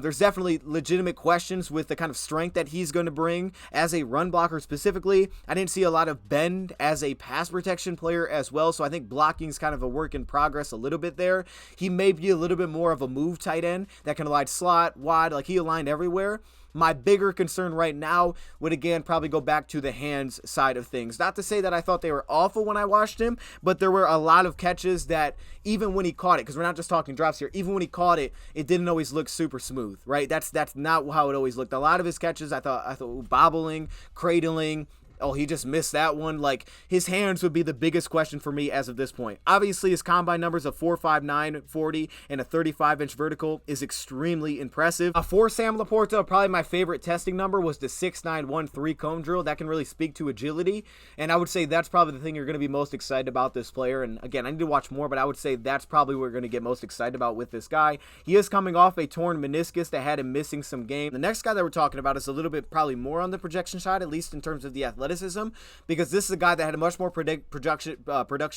there's definitely legitimate questions with the kind of strength that he's going to bring as a run blocker specifically. I didn't see a lot of bend as a pass protection player as well, so I think blocking is kind of a work in progress a little bit there. He may be a little bit more of a move tight end that can align slot, wide, he aligned everywhere. My bigger concern right now would, again, probably go back to the hands side of things. Not to say that I thought they were awful when I watched him, but there were a lot of catches that even when he caught it, because we're not just talking drops here, even when he caught it, it didn't always look super smooth, right? That's not how it always looked. A lot of his catches, I thought bobbling, cradling. Oh, he just missed that one. His hands would be the biggest question for me as of this point. Obviously, his combine numbers of 4.59 40 and a 35-inch vertical is extremely impressive. For Sam Laporta, probably my favorite testing number was the 6.91 3-cone drill. That can really speak to agility, and I would say that's probably the thing you're going to be most excited about this player. And again, I need to watch more, but I would say that's probably what we're going to get most excited about with this guy. He is coming off a torn meniscus that had him missing some game. The next guy that we're talking about is a little bit probably more on the projection side, at least in terms of the athleticism, because this is a guy that had a much more production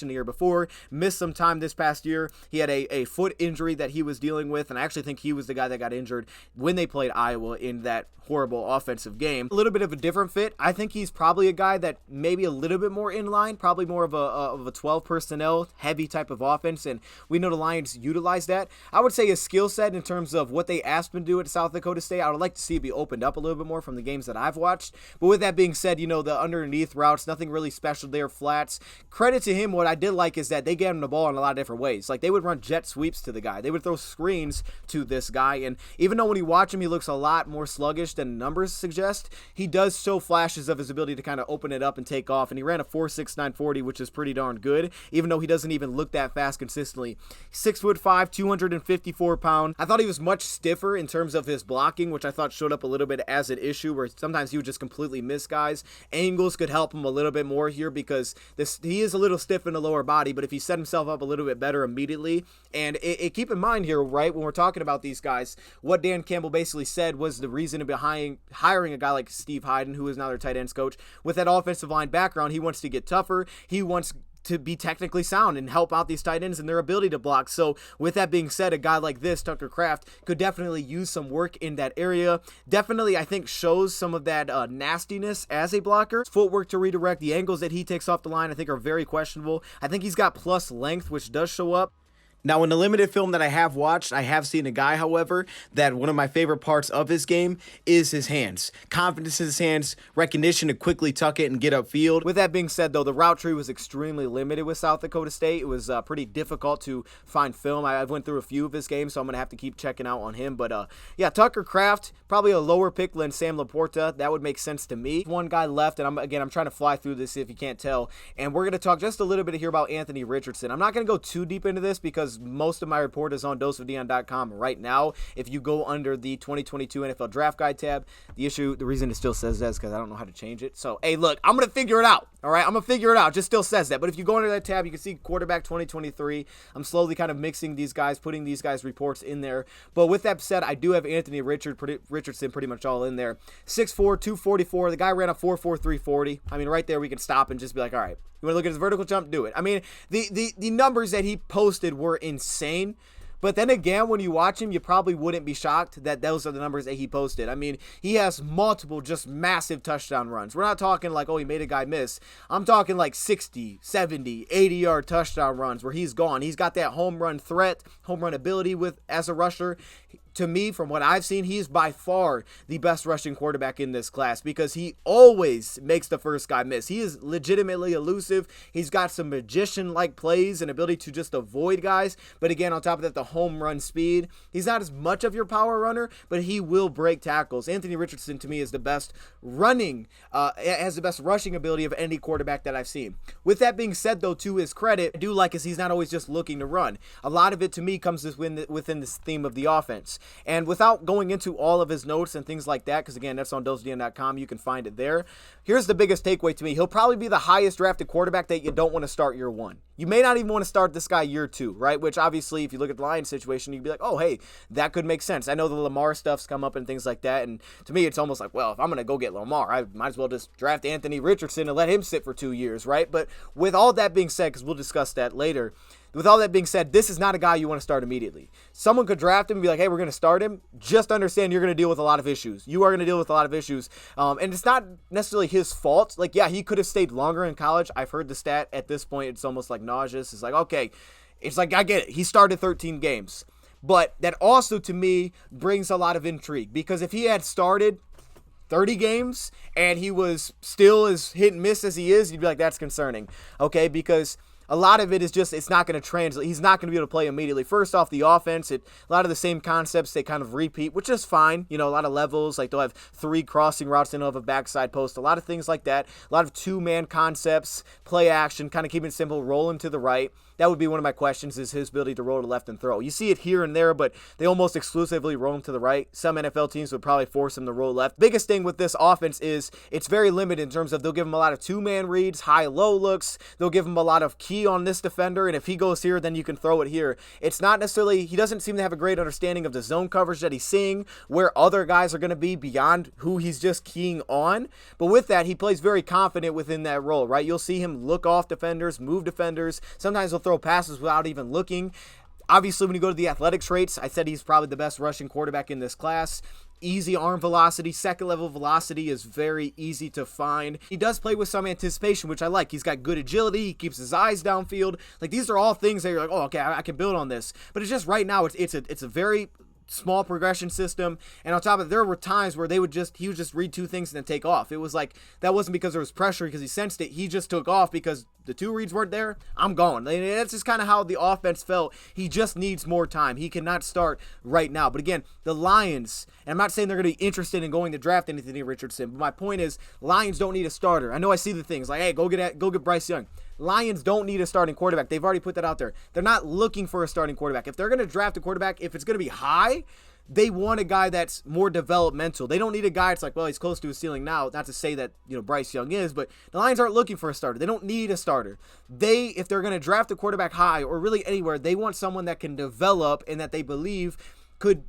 the year before, missed some time this past year. He had a foot injury that he was dealing with, and I actually think he was the guy that got injured when they played Iowa in that horrible offensive game. A little bit of a different fit. I think he's probably a guy that maybe a little bit more in line, probably more of a 12 personnel heavy type of offense, and we know the Lions utilize that. I would say his skill set in terms of what they asked him to do at South Dakota State, I would like to see it be opened up a little bit more from the games that I've watched. But with that being said, the underneath routes, nothing really special there, flats. Credit to him, what I did like is that they gave him the ball in a lot of different ways. They would run jet sweeps to the guy. They would throw screens to this guy, and even though when you watch him, he looks a lot more sluggish than numbers suggest, he does show flashes of his ability to kind of open it up and take off, and he ran a 4.69 40, which is pretty darn good, even though he doesn't even look that fast consistently. 6'5", 254 pounds. I thought he was much stiffer in terms of his blocking, which I thought showed up a little bit as an issue, where sometimes he would just completely miss guys. Angles could help him a little bit more here because he is a little stiff in the lower body, but if he set himself up a little bit better immediately, and keep in mind here, right, when we're talking about these guys, what Dan Campbell basically said was the reason behind hiring a guy like Steve Hyden, who is now their tight ends coach, with that offensive line background. He wants to get tougher. He wants to be technically sound and help out these tight ends and their ability to block. So with that being said, a guy like this, Tucker Kraft, could definitely use some work in that area. Definitely, I think, shows some of that nastiness as a blocker. His footwork to redirect, the angles that he takes off the line, I think are very questionable. I think he's got plus length, which does show up. Now, in the limited film that I have watched, I have seen a guy, however, that one of my favorite parts of his game is his hands. Confidence in his hands, recognition to quickly tuck it and get upfield. With that being said, though, the route tree was extremely limited with South Dakota State. It was pretty difficult to find film. I went through a few of his games, so I'm going to have to keep checking out on him. But, yeah, Tucker Kraft, probably a lower pick than Sam Laporta. That would make sense to me. One guy left, and I'm trying to fly through this if you can't tell. And we're going to talk just a little bit here about Anthony Richardson. I'm not going to go too deep into this because most of my report is on DoseOfDion.com right now. If you go under the 2022 NFL Draft Guide tab, the reason it still says that is because I don't know how to change it. So, hey, look, I'm going to figure it out. All right, I'm going to figure it out. It just still says that. But if you go under that tab, you can see quarterback 2023. I'm slowly kind of mixing these guys, putting these guys' reports in there. But with that said, I do have Anthony Richardson pretty much all in there. 6'4", 244. The guy ran a 4.4 340. I mean, right there we can stop and just be like, all right, you want to look at his vertical jump? Do it. I mean, the numbers that he posted were insane. But then again, when you watch him, you probably wouldn't be shocked that those are the numbers that he posted. I mean, he has multiple just massive touchdown runs. We're not talking like, oh, he made a guy miss. I'm talking like 60, 70, 80-yard touchdown runs where he's gone. He's got that home run threat, home run ability as a rusher. To me, from what I've seen, he's by far the best rushing quarterback in this class because he always makes the first guy miss. He is legitimately elusive. He's got some magician-like plays and ability to just avoid guys. But again, on top of that, the home run speed. He's not as much of your power runner, but he will break tackles. Anthony Richardson, to me, is the best has the best rushing ability of any quarterback that I've seen. With that being said, though, to his credit, I do like is he's not always just looking to run. A lot of it, to me, comes within this theme of the offense. And without going into all of his notes and things like that, because again, that's on DoseOfDion.com, you can find it there. Here's the biggest takeaway to me. He'll probably be the highest drafted quarterback that you don't want to start year one. You may not even want to start this guy year two, right? Which obviously, if you look at the Lions situation, you'd be like, oh, hey, that could make sense. I know the Lamar stuff's come up and things like that. And to me, it's almost like, well, if I'm going to go get Lamar, I might as well just draft Anthony Richardson and let him sit for 2 years, right? But with all that being said, because we'll discuss that later, with all that being said, this is not a guy you want to start immediately. Someone could draft him and be like, hey, we're going to start him. Just understand you're going to deal with a lot of issues. You are going to deal with a lot of issues. And it's not necessarily his fault. Like, yeah, he could have stayed longer in college. I've heard the stat at this point. It's almost like nauseous. It's like, okay, it's like, I get it. He started 13 games. But that also, to me, brings a lot of intrigue. Because if he had started 30 games and he was still as hit and miss as he is, you'd be like, that's concerning. Okay, because a lot of it is just, it's not going to translate. He's not going to be able to play immediately. First off, the offense, a lot of the same concepts, they kind of repeat, which is fine. You know, a lot of levels, like they'll have 3 crossing routes, then they'll have a backside post, a lot of things like that. A lot of 2-man concepts, play action, kind of keeping it simple, roll him to the right. That would be one of my questions, is his ability to roll to left and throw. You see it here and there, but they almost exclusively roll him to the right. Some NFL teams would probably force him to roll left. Biggest thing with this offense is it's very limited in terms of they'll give him a lot of 2-man reads, high-low looks. They'll give him a lot of key on this defender, and if he goes here, then you can throw it here. It's not necessarily, he doesn't seem to have a great understanding of the zone coverage that he's seeing, where other guys are going to be beyond who he's just keying on. But with that, he plays very confident within that role, right? You'll see him look off defenders, move defenders. Sometimes he'll throw passes without even looking. Obviously, when you go to the athletic traits, I said he's probably the best rushing quarterback in this class. Easy arm velocity, second level velocity is very easy to find. He does play with some anticipation, which I like. He's got good agility. He keeps his eyes downfield. Like, these are all things that you're like, oh, okay, I can build on this. But it's just right now, it's a very small progression system, and on top of it, there were times where he would just read 2 things and then take off. It was like, that wasn't because there was pressure, because he sensed it. He just took off because the 2 reads weren't there. I'm gone. And that's just kind of how the offense felt. He just needs more time. He cannot start right now. But again, the Lions, and I'm not saying they're going to be interested in going to draft Anthony Richardson, but my point is, Lions don't need a starter. I know I see the things like, hey, go get Bryce Young. Lions don't need a starting quarterback. They've already put that out there. They're not looking for a starting quarterback. If they're going to draft a quarterback, if it's going to be high, they want a guy that's more developmental. They don't need a guy that's like, well, he's close to his ceiling now. Not to say that, Bryce Young is, but the Lions aren't looking for a starter. They don't need a starter. If they're going to draft a quarterback high or really anywhere, they want someone that can develop and that they believe could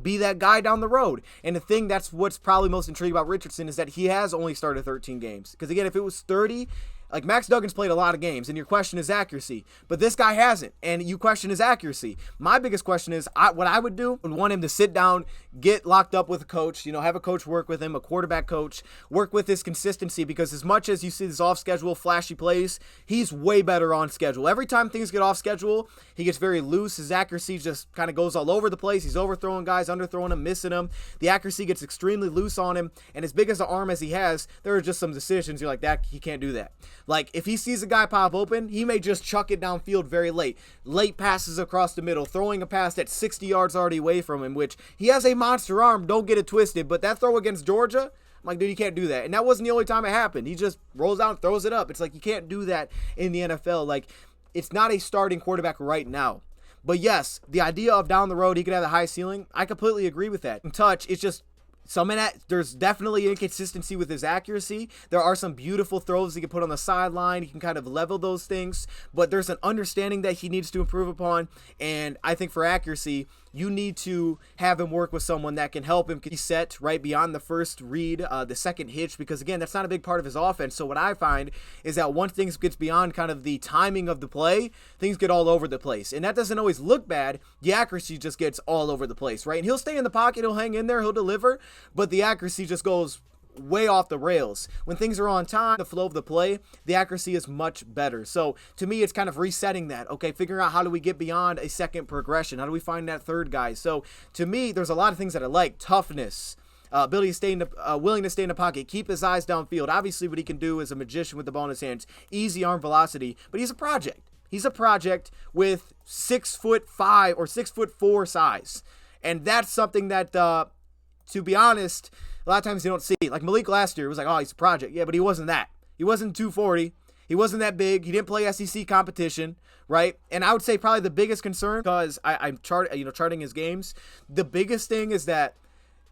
be that guy down the road. And the thing that's what's probably most intriguing about Richardson is that he has only started 13 games. Because again, if it was 30, Like, Max Duggan's played a lot of games, and your question is accuracy. But this guy hasn't, and you question his accuracy. My biggest question is, what I would do, would want him to sit down, get locked up with a coach, have a coach work with him, a quarterback coach, work with his consistency, because as much as you see this off-schedule, flashy plays, he's way better on schedule. Every time things get off schedule, he gets very loose. His accuracy just kind of goes all over the place. He's overthrowing guys, underthrowing them, missing them. The accuracy gets extremely loose on him, and as big as an arm as he has, there are just some decisions you're like, that he can't do that. Like, if he sees a guy pop open, he may just chuck it downfield very late. Late passes across the middle, throwing a pass that's 60 yards already away from him, which he has a monster arm, don't get it twisted, but that throw against Georgia, I'm like, dude, you can't do that. And that wasn't the only time it happened. He just rolls out and throws it up. It's like, you can't do that in the NFL. Like, it's not a starting quarterback right now. But yes, the idea of down the road, he could have a high ceiling, I completely agree with that. In touch, it's just, some of that, there's definitely inconsistency with his accuracy. There are some beautiful throws he can put on the sideline. He can kind of level those things, but there's an understanding that he needs to improve upon. And I think for accuracy, you need to have him work with someone that can help him set right beyond the first read, the second hitch, because again, that's not a big part of his offense. So what I find is that once things gets beyond kind of the timing of the play, things get all over the place. And that doesn't always look bad. The accuracy just gets all over the place, right? And he'll stay in the pocket, he'll hang in there, he'll deliver, but the accuracy just goes way off the rails. When things are on time, the flow of the play, the accuracy is much better. So to me, it's kind of resetting that. Okay, figuring out how do we get beyond a second progression? How do we find that third guy? So to me, there's a lot of things that I like. Toughness, ability to stay in the, willing to stay in the pocket, keep his eyes downfield. Obviously, what he can do is a magician with the ball in his hands. Easy arm velocity, but he's a project. He's a project with 6'5" or 6'4" size, and that's something that, to be honest, a lot of times you don't see. Like Malik last year was like, oh, he's a project. Yeah, but he wasn't that. He wasn't 240. He wasn't that big. He didn't play SEC competition, right? And I would say probably the biggest concern, because I'm charting his games, the biggest thing is that,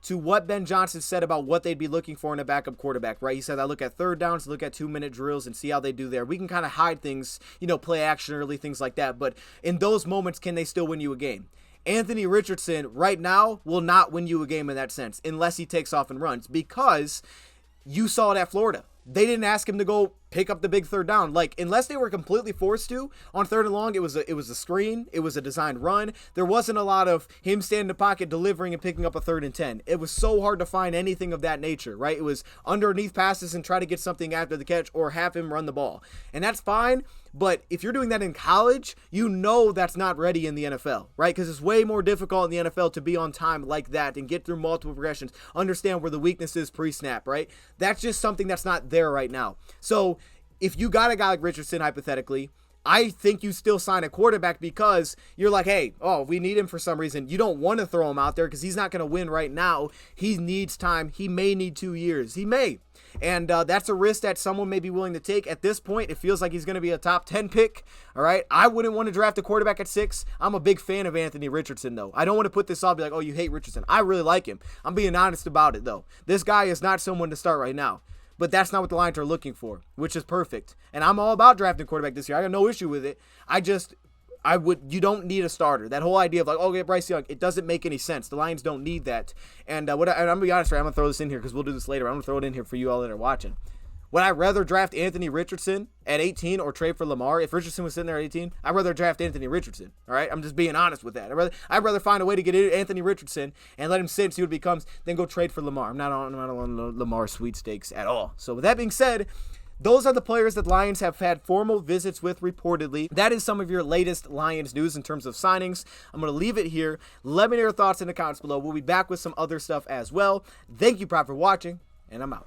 to what Ben Johnston said about what they'd be looking for in a backup quarterback, right? He said, I look at third downs, look at 2-minute drills, and see how they do there. We can kind of hide things, play action early, things like that. But in those moments, can they still win you a game? Anthony Richardson right now will not win you a game in that sense unless he takes off and runs, because you saw it at Florida. They didn't ask him to go pick up the big third down. Like, unless they were completely forced to on third and long, it was a screen, it was a designed run. There wasn't a lot of him standing in the pocket, delivering and picking up a 3rd and 10. It was so hard to find anything of that nature, right? It was underneath passes and try to get something after the catch, or have him run the ball. And that's fine, but if you're doing that in college, that's not ready in the NFL, right? Because it's way more difficult in the NFL to be on time like that and get through multiple progressions, understand where the weakness is pre-snap, right? That's just something that's not there right now. So if you got a guy like Richardson, hypothetically, I think you still sign a quarterback, because you're like, hey, we need him for some reason. You don't want to throw him out there because he's not going to win right now. He needs time. He may need 2 years. He may. And that's a risk that someone may be willing to take. At this point, it feels like he's going to be a top 10 pick. All right. I wouldn't want to draft a quarterback at 6. I'm a big fan of Anthony Richardson, though. I don't want to put this off, be like, oh, you hate Richardson. I really like him. I'm being honest about it, though. This guy is not someone to start right now. But that's not what the Lions are looking for, which is perfect. And I'm all about drafting quarterback this year. I got no issue with it. You don't need a starter. That whole idea of like, get Bryce Young, it doesn't make any sense. The Lions don't need that. And I'm going to be honest, I'm going to throw this in here because we'll do this later. I'm going to throw it in here for you all that are watching. Would I rather draft Anthony Richardson at 18 or trade for Lamar? If Richardson was sitting there at 18, I'd rather draft Anthony Richardson. All right, I'm just being honest with that. I'd rather find a way to get Anthony Richardson and let him sit and see what he becomes than go trade for Lamar. I'm not on Lamar sweepstakes at all. So with that being said, those are the players that Lions have had formal visits with reportedly. That is some of your latest Lions news in terms of signings. I'm going to leave it here. Let me know your thoughts in the comments below. We'll be back with some other stuff as well. Thank you, Pride, for watching, and I'm out.